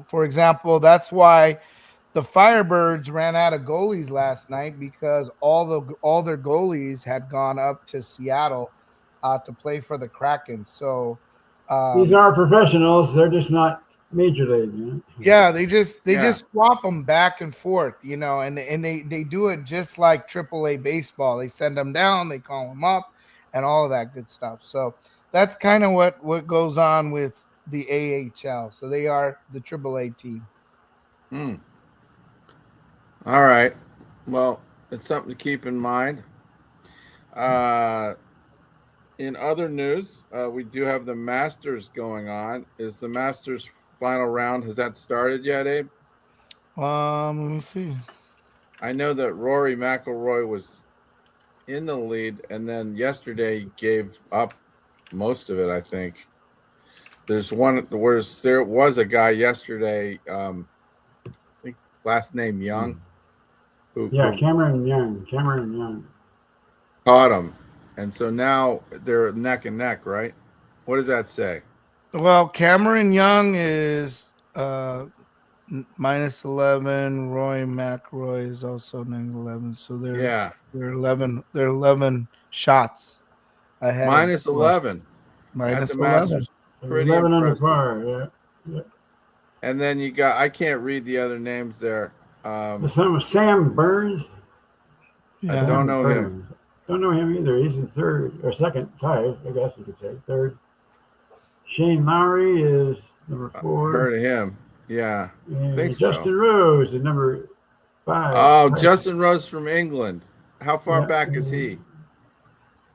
D: for example, that's why the Firebirds ran out of goalies last night because all their goalies had gone up to Seattle to play for the Kraken. So
A: these are professionals. They're just not major league. You know?
D: Yeah, they just swap them back and forth, and they do it just like AAA baseball. They send them down, they call them up, and all of that good stuff. So that's kind of what goes on with the AHL. So they are the AAA team.
C: All right. Well, it's something to keep in mind. In other news, we do have the Masters going on. Is the Masters final round, has that started yet, Abe?
D: Let me see.
C: I know that Rory McIlroy was in the lead, and then yesterday gave up most of it, I think. There was a guy yesterday, I think last name Young.
A: Cameron Young.
C: Caught him. And so now they're neck and neck, right? What does that say?
D: Well, Cameron Young is minus 11. Roy McIlroy is also negative 11. So they're 11 shots ahead.
C: Minus 11.
D: Minus
C: At the
D: 11.
C: Masters. Pretty
A: 11 under
C: impressive.
A: par. Yeah.
C: And then you got, I can't read the other names there.
A: The son of Sam Burns.
C: I don't know him.
A: Don't know him either. He's in third or second, tied, I guess you could say. Third. Shane Lowry is number 4.
C: Heard of him. Yeah.
A: And
C: think
A: Justin
C: so.
A: Rose is number 5.
C: Oh, Justin Rose from England. How far back is he?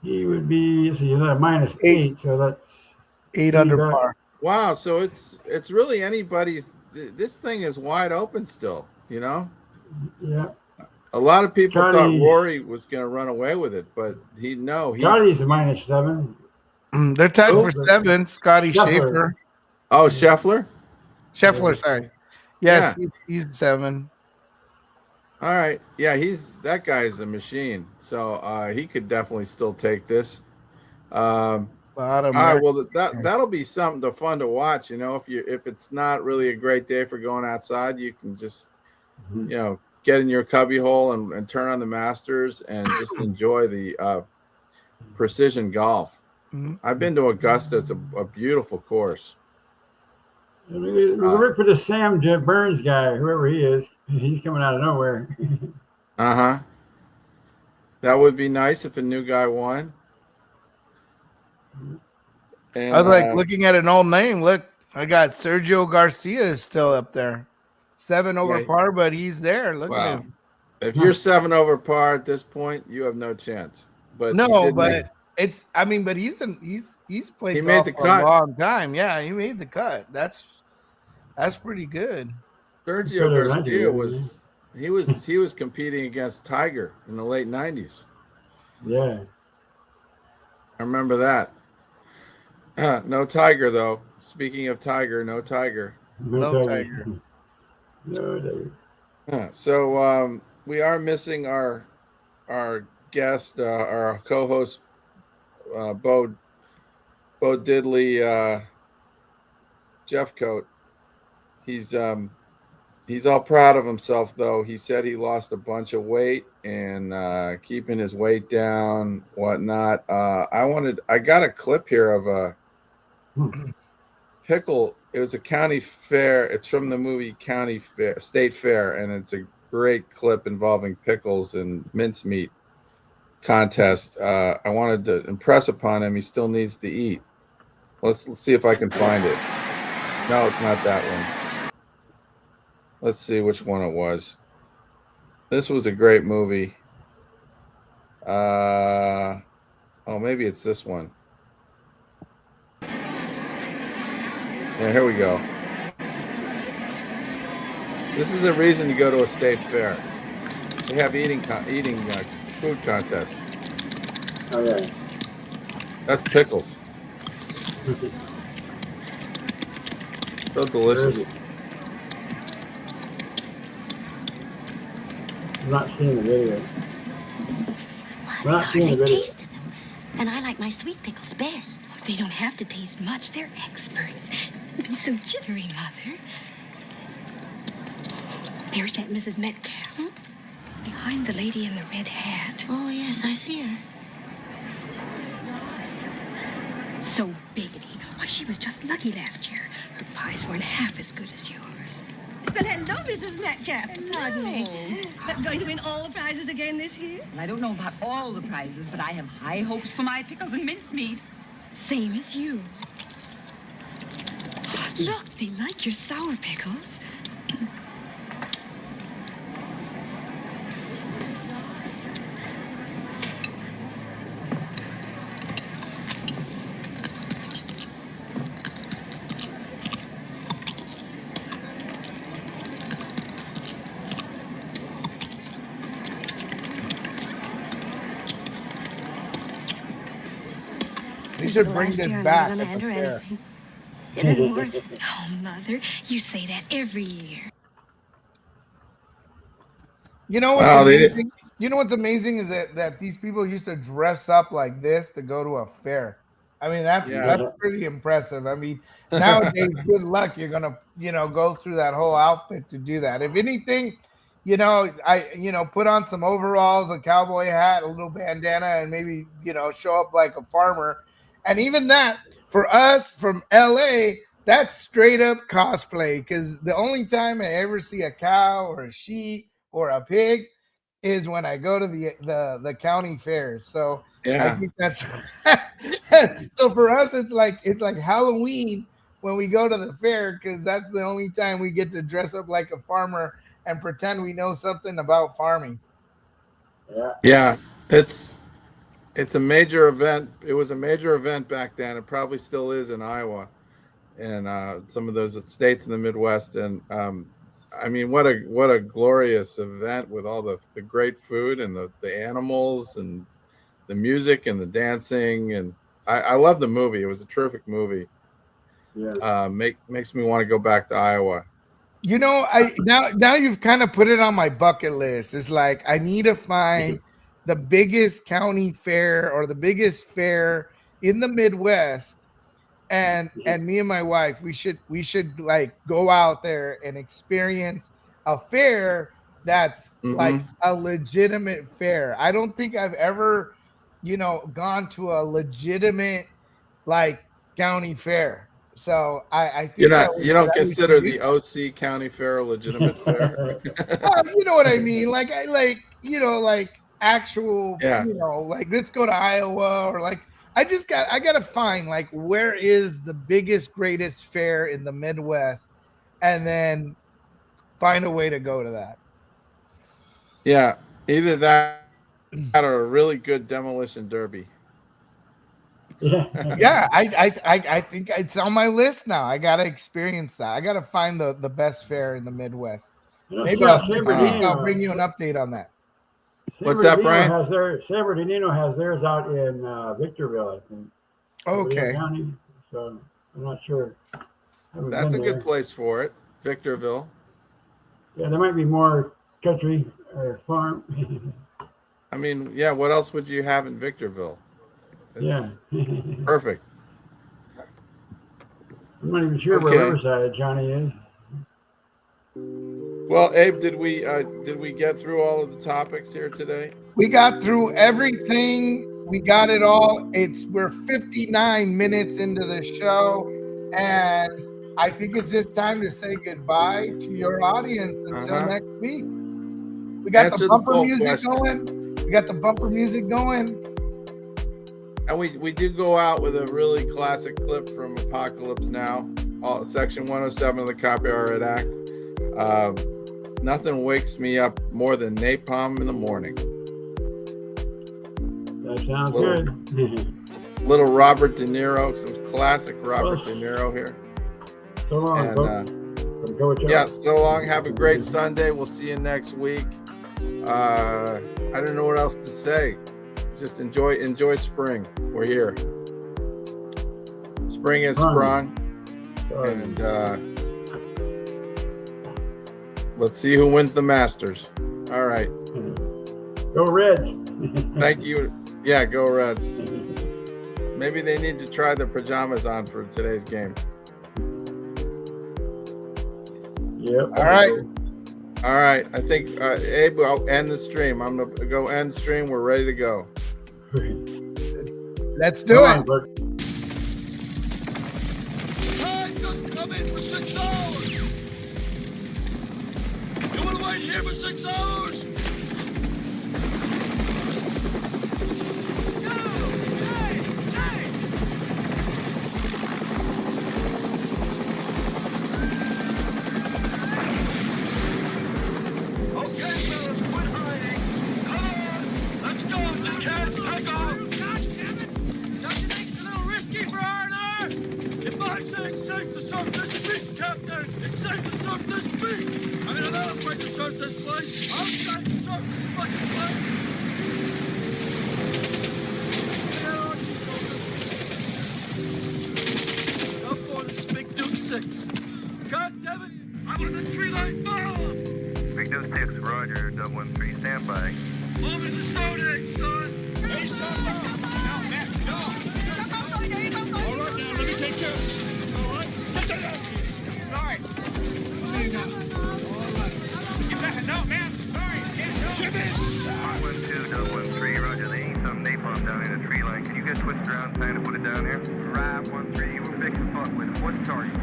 A: He would be, he's at a -8, so that's
D: 8 under par.
C: Wow, so it's really anybody's. This thing is wide open still, you know?
A: Yeah.
C: A lot of people thought
A: Charlie-
C: Rory was going to run away with it, but he's
A: Scotty's a -7.
D: They're tied for 7. Scotty
A: Scheffler.
D: Scheffler.
C: Oh, Scheffler?
D: Scheffler, sorry. Yes, he's 7.
C: All right. Yeah, that guy's a machine. So he could definitely still take this. All right, well that'll be something fun to watch. You know, if it's not really a great day for going outside, you can just get in your cubby hole and turn on the Masters and just enjoy the precision golf. I've been to Augusta. It's a beautiful course.
A: We work for the Sam Burns guy, whoever he is. He's coming out of nowhere.
C: That would be nice if a new guy won. And,
D: I was like looking at an old name. Look, I got Sergio Garcia is still up there. 7 over par, but he's there. Look at him.
C: If you're 7 over par at this point, you have no chance. But
D: but he's played.
C: He made the cut
D: a long time. Yeah, he made the cut. That's pretty good.
C: Sergio Garcia was competing against Tiger in the late 90s.
A: Yeah,
C: I remember that. No Tiger though. Speaking of Tiger, no Tiger.
D: No Tiger.
A: No Tiger.
C: So we are missing our guest, our co-host, Bo Diddley, Jeffcoat. He's all proud of himself though. He said he lost a bunch of weight and keeping his weight down, whatnot. I got a clip here of a pickle. It was a county fair. It's from the movie State Fair, and it's a great clip involving pickles and mincemeat contest. I wanted to impress upon him. He still needs to eat. Let's see if I can find it. No, it's not that one. Let's see which one it was. This was a great movie. Oh, maybe it's this one. Yeah, here we go. This is a reason to go to a state fair. They have eating food contests.
A: Oh yeah.
C: That's pickles. So delicious.
A: I'm not seeing the video.
L: I'm not seeing the video. Tasted them, and I like my sweet pickles best. They don't have to taste much. They're experts. They're so jittery, Mother. There's that Mrs. Metcalf. Behind the lady in the red hat. Oh, yes, I see her. So biggity. Why, she was just lucky last year. Her pies weren't half as good as yours.
M: Well, hello, Mrs. Metcalf. Pardon me. Going to win all the prizes again this year?
N: Well, I don't know about all the prizes, but I have high hopes for my pickles and mincemeat.
L: Same as you. Look, they like your sour pickles.
D: We should bring this back.
L: It isn't worth it. Oh, Mother, you say that every year.
D: You know what's amazing? You know what's amazing is that these people used to dress up like this to go to a fair. I mean, that's pretty impressive. I mean, nowadays, good luck. You're gonna, go through that whole outfit to do that. If anything, put on some overalls, a cowboy hat, a little bandana, and maybe, show up like a farmer. And even that, for us from LA, that's straight up cosplay. Because the only time I ever see a cow or a sheep or a pig is when I go to the county fair. So I think that's so for us. It's like Halloween when we go to the fair, because that's the only time we get to dress up like a farmer and pretend we know something about farming.
C: Yeah, it's a major event. It was a major event back then. It probably still is in Iowa and some of those states in the Midwest. And I mean, what a glorious event with all the great food and the animals and the music and the dancing. And I love the movie. It was a terrific movie. Yeah. Makes me want to go back to Iowa.
D: You know, now you've kind of put it on my bucket list. It's like I need to find the biggest county fair or the biggest fair in the Midwest, and me and my wife, we should like go out there and experience a fair that's like a legitimate fair. I don't think I've ever, gone to a legitimate like county fair. So I think
C: you don't consider the OC County Fair a legitimate fair.
D: You know what I mean? Like actual, like let's go to Iowa, or like I gotta find like where is the biggest, greatest fair in the Midwest, and then find a way to go to that.
C: Yeah, either that or a really good demolition derby.
D: Yeah, I think it's on my list now. I gotta experience that. I gotta find the best fair in the Midwest. Maybe I'll bring you an update on that.
C: What's that, Brian?
A: San Bernardino has theirs out in Victorville, I think.
D: Okay.
A: County, so I'm not sure.
C: That's a good place for it, Victorville.
A: Yeah, there might be more country or farm.
C: I mean, yeah. What else would you have in Victorville?
A: Yeah.
C: Perfect.
A: I'm not even sure where Riverside Johnny is.
C: Well, Abe, did we get through all of the topics here today?
D: We got through everything. We got it all. We're 59 minutes into the show, and I think it's just time to say goodbye to your audience until next week. We got the bumper music going. We got the bumper music going.
C: And we do go out with a really classic clip from Apocalypse Now, Section 107 of the Copyright Act. Nothing wakes me up more than napalm in the morning.
A: That sounds good.
C: Little Robert De Niro, some classic Robert De Niro here.
A: So long,
C: so long. Have a great Sunday. We'll see you next week. I don't know what else to say. Just enjoy spring. We're here. Spring is sprung. And let's see who wins the Masters. All right.
A: Go Reds.
C: Thank you. Yeah, go Reds. Maybe they need to try their pajamas on for today's game.
A: Yep.
C: All right. I think, Abe, I'll end the stream. I'm going to go end stream. We're ready to go.
D: Let's do it.
B: Time doesn't come in for 6 hours. You want to wait here for 6 hours? It's safe to surf this beach, Captain! It's safe to surf this beach! I mean, I'm not afraid to surf this place! I'm safe to surf this fucking place! Up for this Big Duke 6. God damn it! I'm on the tree-line bomb!
O: Big Duke 6, Roger, 013, stand by.
B: Move in the Stone Age, son! Hey, son, no, man, no! All right, now, let me take care of it. Sorry. Hey, now. All right. You better no, man. Sorry. Jimmy!
O: 112, 013, Roger. They need some napalm down in the tree line. Can you get twisted around, trying to put it down here? Right, 13, you were fixing fuck with it. What's the target?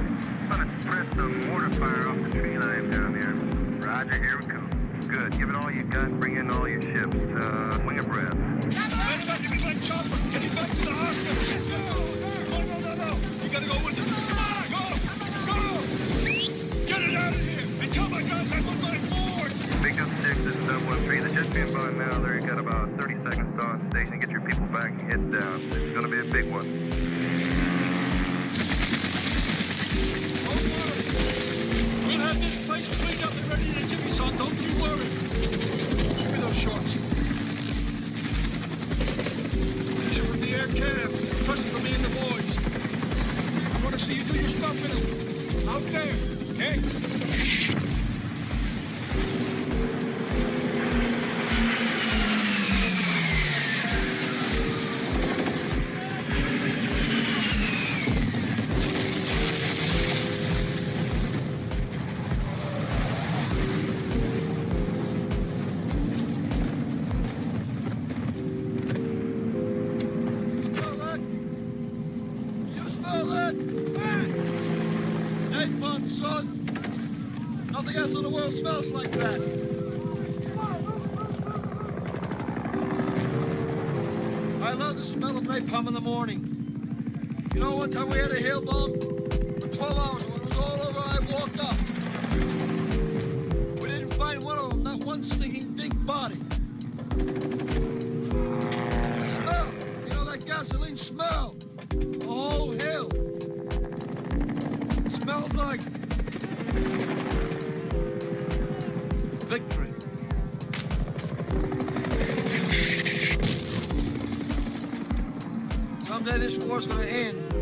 O: press the mortar fire off the tree line down there. Roger, here we go. Good. Give it all you got. Bring in all your ships. Wing abreast.
B: Chopper, get him back to the hospital. No. You gotta go with him. Go! Get it out of here and tell my guys I'm on my board.
O: Big Up 6, this is 013. The jet's being brought now. There, you got about 30 seconds to on station. Get your people back and head down. This is gonna be a big one.
B: We'll have this place cleaned up and ready to Jimmy, son. Don't you worry. Give me those shorts. Picture from the air cab. Present for me and the boys. I want to see you do your stuff in it. Out there, okay? Son, nothing else in the world smells like that. I love the smell of napalm in the morning. You know, one time we had a hail bomb for 12 hours. When it was all over, I walked up. We didn't find one of them, not one stinking big body. The smell, you know, that gasoline smell. The whole hill. It smelled like victory. Someday this war's gonna end.